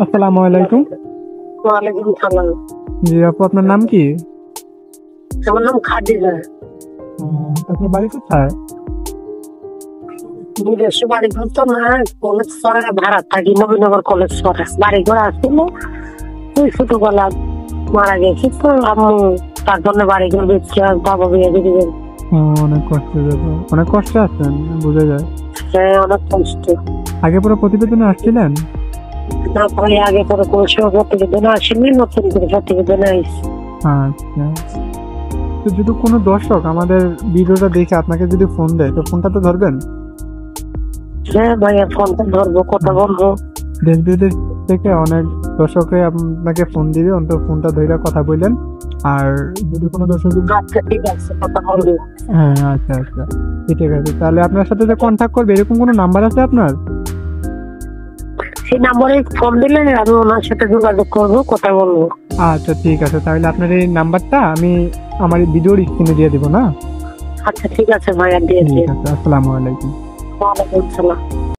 আসসালামু আলাইকুম। ওয়ালাইকুম সালাম। জি আপু, আপনার নাম কি? আমার নাম খাদিজা। আপনার বাড়ি কোথায়? বিদেশে বাড়ি ঘর তো না, কলেজ পড়ে ভাড়া থাকি, নবীনগর কলেজ পড়ে বাড়ি ঘর আসছিল। তুই ছোটবেলা মারা গেছি তো আম্মু, তার জন্য বাড়ি ঘর বেঁচে বাবা বিয়ে দিয়ে দিবেন। অনেক কষ্টে যাবো, অনেক কষ্টে আছেন, বোঝা যায়। হ্যাঁ, অনেক কষ্ট। আগে পুরো প্রতিবেদনে আসছিলেন? তারপরে আগে পরে কোনো সময় প্রতিবেদন আসেনি, নতুন করে প্রতিবেদন আসছে। আচ্ছা, তো যদি কোনো দর্শক আমাদের ভিডিওটা দেখে আপনাকে যদি ফোন দেয়, তো ফোনটা তো ধরবেন? হ্যাঁ ভাইয়া, ফোনটা ধরবো, কথা বলবো। দেশ বিদেশ থেকে অনেক দর্শকে আপনাকে ফোন দিবে, অন্তত ফোনটা ধরে কথা বললেন। আর যদি কোনো দর্শক আচ্ছা ঠিক আছে, কথা বলবো। হ্যাঁ, আচ্ছা আচ্ছা, ঠিক আছে। তাহলে আপনার সাথে যে কন্ট্যাক্ট করবে এরকম কোনো নাম্বার আছে আপনার? সেই নাম্বারে ফোন দিলে আমি ওনার সাথে যোগাযোগ করবো, কথা বলবো। আচ্ছা ঠিক আছে, তাহলে আপনার এই নাম্বারটা আমি আমার ভিডিওর স্ক্রিনে দিয়ে দিব না? আচ্ছা ঠিক আছে ভাইয়া, দিয়ে ঠিক দিয়ে। আছে, আসসালামু আলাইকুম। ওয়ালাইকুম সালাম।